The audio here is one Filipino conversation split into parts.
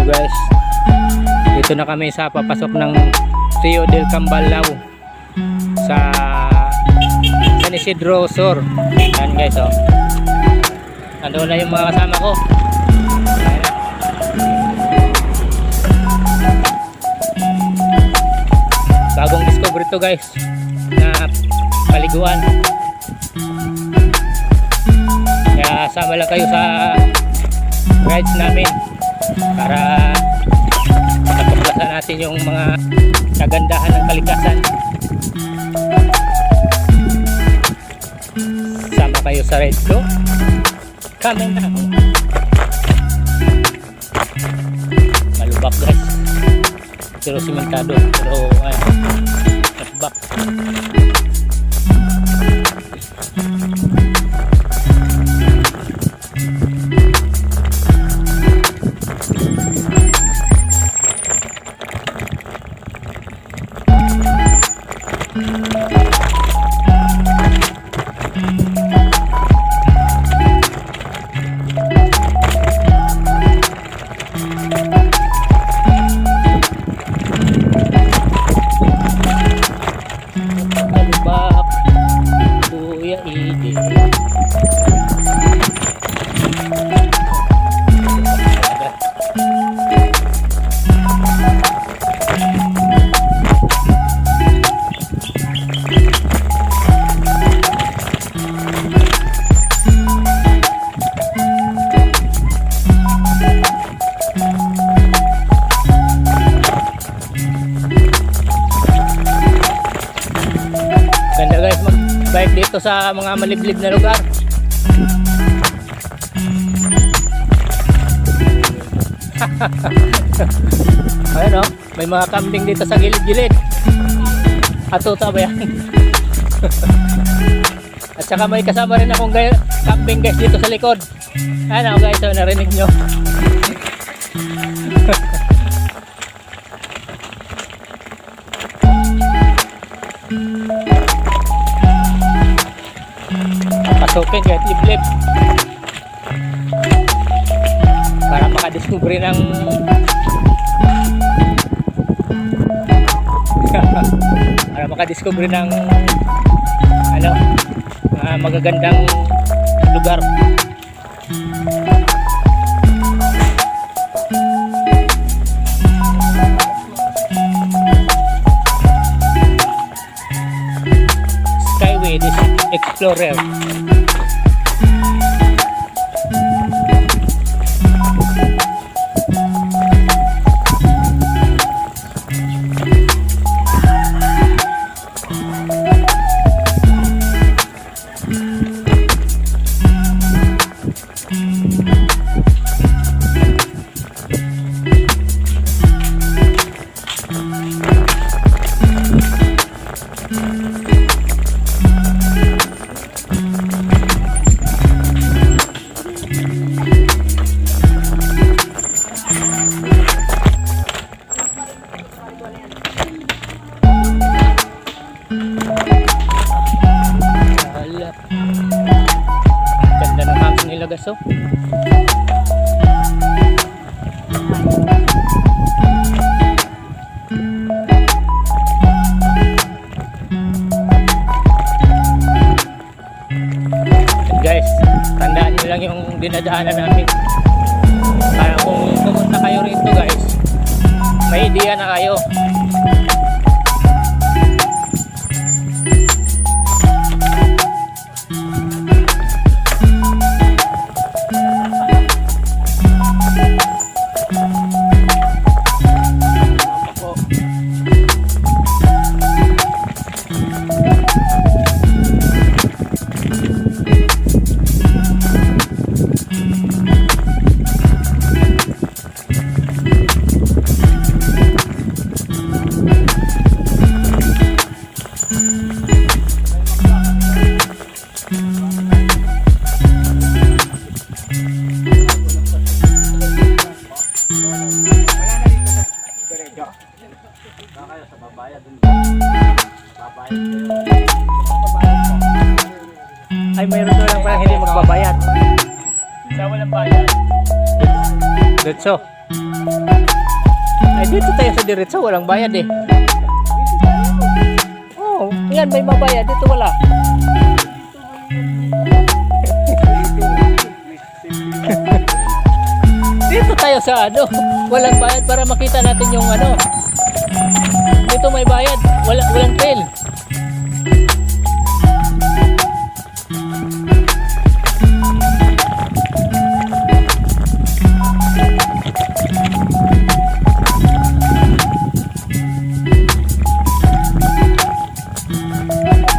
guys, dito na kami sa papasok ng Rio del Cambalao sa San Isidro Sur. Yan guys, oh. Ando na yung mga kasama ko. Bagong discovery to guys na paliguan. Kaya sama lang kayo sa rides namin para matuklasan natin yung mga kagandahan ng kalikasan. Sama kayo sa rides ko. Come na. Malubak guys, pero simentado, pero malubak. Ganda guys mag-bike dito sa mga maliblib na lugar. Ayan o, may mga camping dito sa gilid-gilid. Atuta ba yan? At saka may kasama rin akong camping guys dito sa likod. Ayan o guys, so narinig nyo. Pasukin kahit liblib para makadiscovery ng ano, magagandang lugar. Skyway Explorer. Ganda ng hangin nila guys, oh. Guys, tandaan nyo lang yung dinadaanan namin para kung pumunta kayo rito guys, may idea na kayo. Ay, mayroon doon lang parang hindi magbabayad. Sa walang bayad. Let's go. Ay, dito tayo sa diretso, walang bayad eh. Oh, yan may mabayad, dito wala. Dito tayo sa ano, walang bayad para makita natin yung ano. Dito may bayad, walang fail.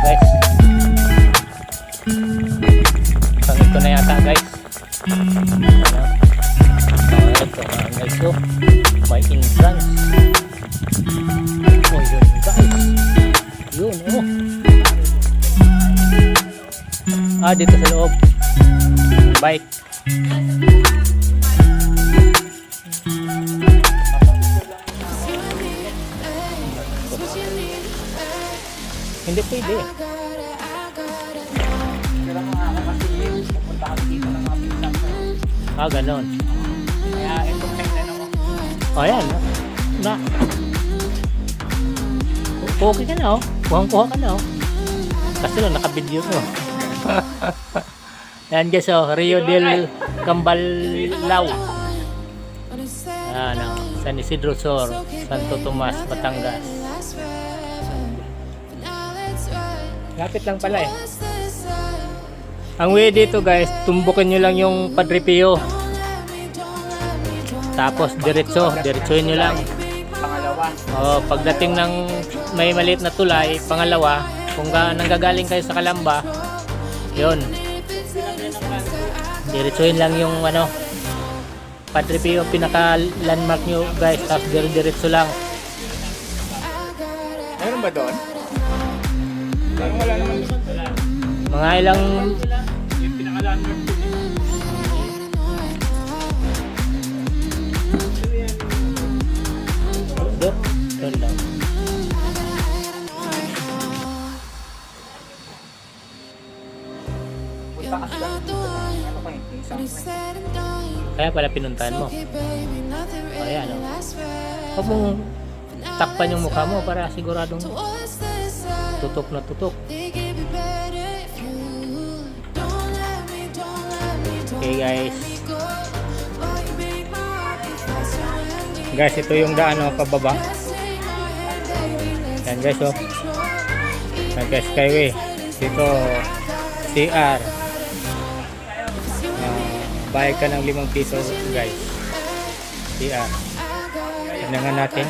Guys, ito na yata guys. Ito guys, so may entrance. Oh yun guys, yun oh. Dito sa loob bike. Hindi pwede. Ganon. Kaya itong tingnan mo. Ayan. Na. Okay ka na oh. Kuha ka na oh. Kasi lang naka-video to. Ayan guys oh. Rio del Cambalao. Ayan oh. San Isidro Sur, Santo Tomas, Batangas. Lapit lang pala eh. Ang way dito guys, tumbukin nyo lang yung Padre Pio. Tapos diretsuhin nyo lang. Pangalawa. Pagdating ng may maliit na tulay, pangalawa, kung nanggagaling kayo sa Calamba, yun. Diretsuhin lang yung ano, Padre Pio, pinaka landmark nyo guys, tapos diretso lang. Meron ba doon? Parang wala naman doon. Mga ilang Yung pinaka-landmark doon. doon lang. Punta kasi lang dito. Ano pa yun? Isang Kaya pala pinuntahan mo. Ayan o. Huwag mong takpan yung mukha mo para siguradong tutok na tutok. Okay guys. Guys, ito yung daan o, pababa. Yan guys o. Guys, skyway. Dito, CR. Bayad ka ng 5 piso guys. CR. Tignan nga natin.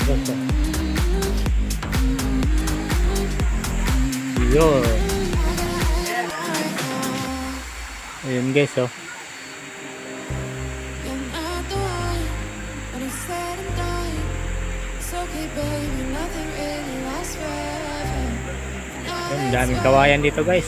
Gusto. Yun. Ayun guys oh. Ang daming kawayan dito guys.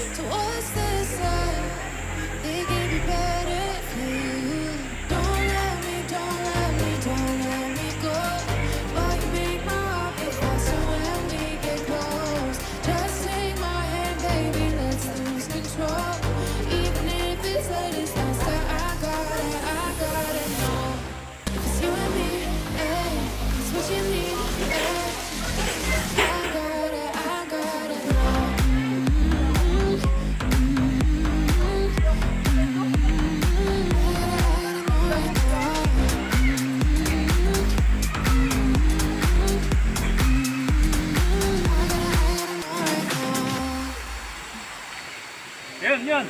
Yun.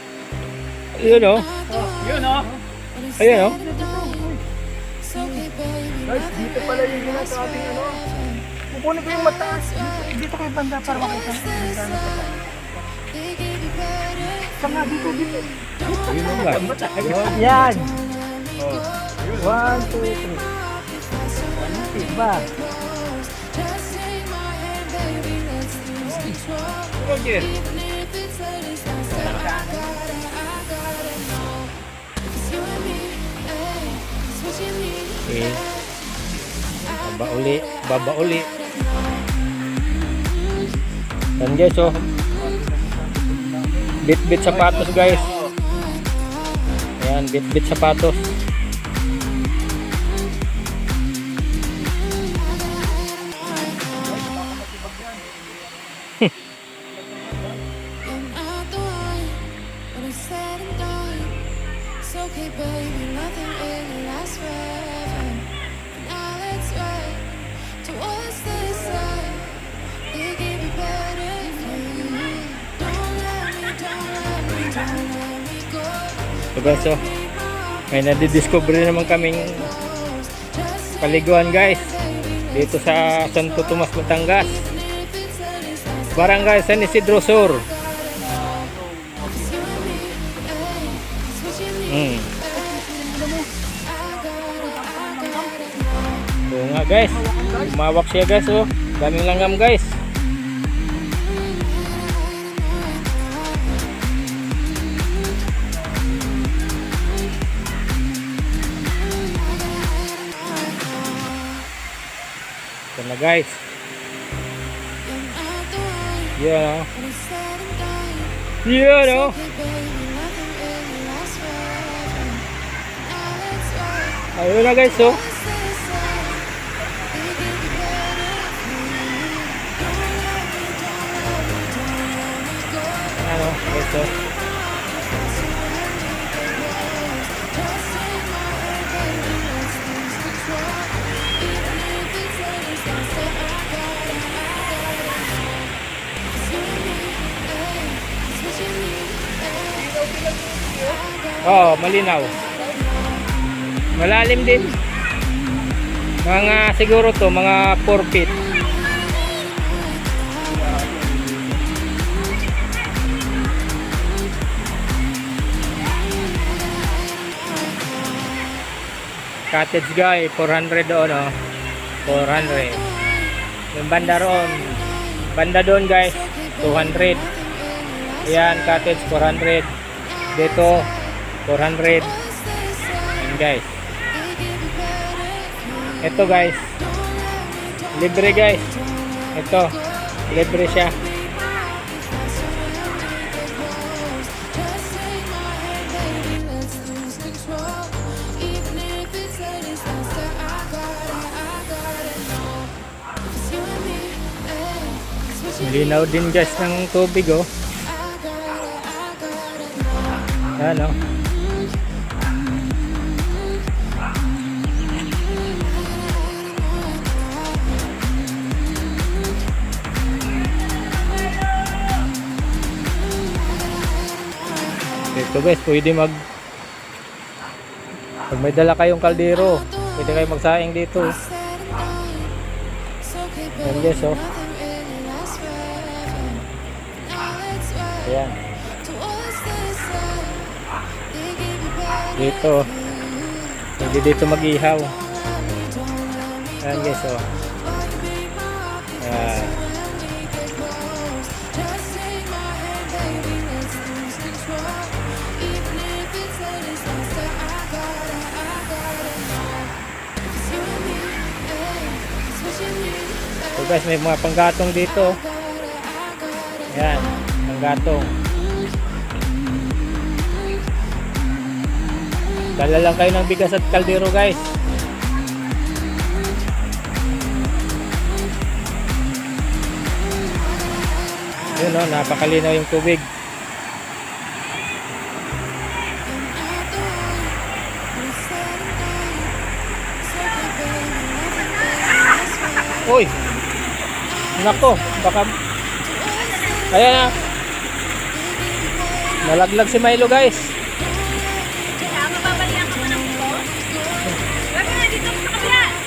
Yun oh. Yun oh. Ayun oh. Guys, dito pala yung gina sa ating ano. Kukunin ko yung mataas. Dito kayo banda para makita. Sanga dito. Ayun oh guys. Yan. 1, 2, 3. Diba? Okay. Okay. Baba uli. Yan guys oh. Bit-bit sapatos guys. Ayan, bit-bit sapatos. Okay, baby, nothing really lasts forever. Now let's ride towards the sun. It can be better for you. Don't let me, don't let me, don't let me go. So guys, so, may nadidiscover naman kaming paliguan guys dito sa Santo Tomas, Batangas, Barangay San Isidro Sur. Oo nga guys, umawak siya guys, oh. Daming langgam guys. Ito na guys. Yan, oh. Yan, oh. Ayun na guys, oh. Ano, guys, oh. Oh, malinaw. Malalim din. Mga siguro to, mga 4 feet. Cottage guy, 400 doon, oh. 400. Yung banda roon. Banda doon guys, 200. Yan, cottage 400. Dito, 400. Yan guys. Ito guys, libre guys. Ito, libre siya. Linaw din guys ng tubig, oh. Yan, oh. Ito guys, pwede pag may dala kayong kaldero, pwede kayo magsaing dito. Yan guys, oh. Ayan. Dito, pwede dito mag-ihaw. Ayan guys, oh. Ayan. So guys, may mga panggatong dito. Ayan, panggatong. Dala lang kayo ng bigas at kaldero guys. Yun, oh, napakalinaw yung tubig. Uy! Nako, baka... Ayan na. Nalaglag si Milo guys.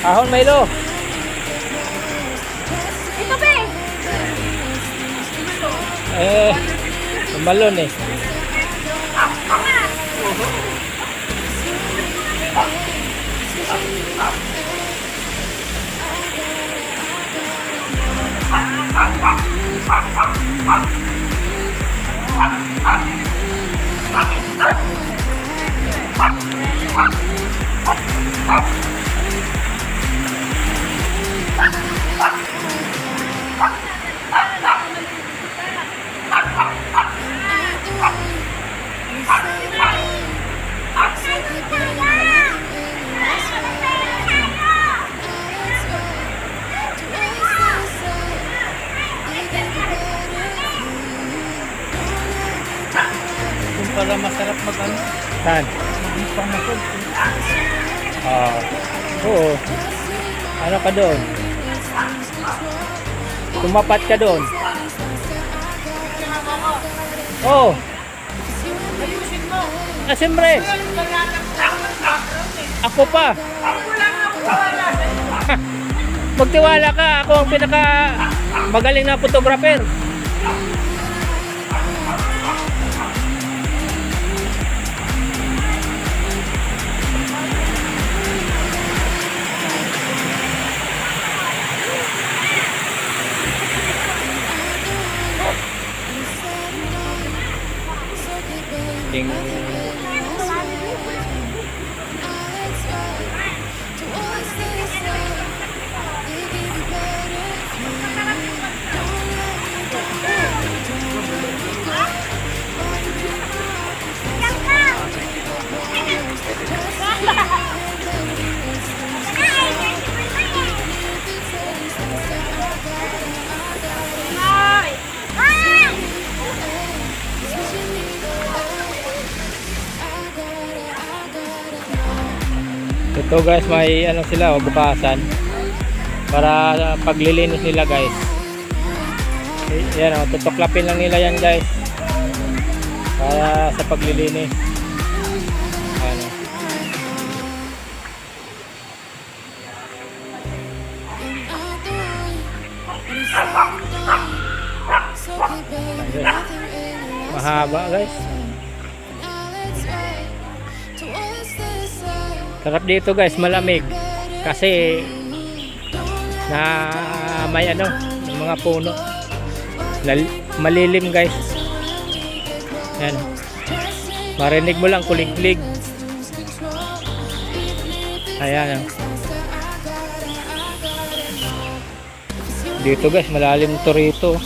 Ahon Milo. Ito be. Malon eh. Saan? Ah, oo. Ano ka doon? Tumapat ka doon. Oh. Ah, siyempre. Ako pa. Magtiwala ka. Ako ang pinaka magaling na photographer. Ting. Ito guys, may ano sila, bukasan para paglilinis nila guys. Yan o, tutuklapin lang nila yan guys para sa paglilinis. Ano. Mahaba guys. Sarap dito guys, malamig kasi na may ano, mga puno malilim guys. Yan, marinig mo lang kuliglig. Ayan dito guys, malalim to rito.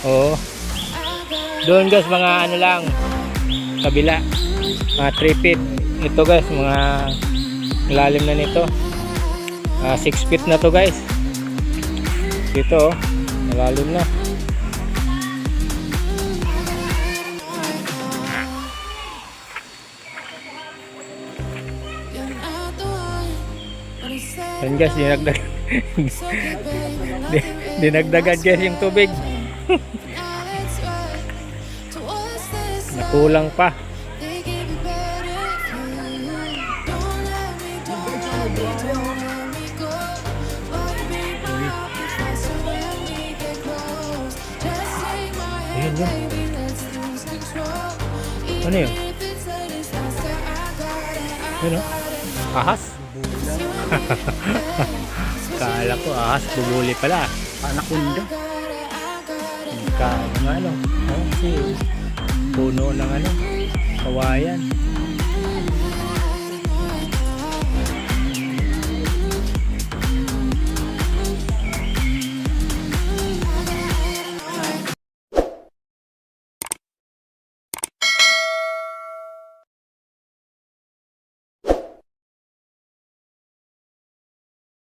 Oo, doon guys mga ano lang kabila, mga 3 feet. Ito guys, mga lalim na nito. 6 feet na to guys. Dito, malalim na. Yan guys, dinagdagan guys yung tubig. Nakulang pa. Ano yun? Ano? Ahas? Kala ko ahas, bubuli pala. Anaconda. Ano ano? Kasi puno ng ano, kawayan.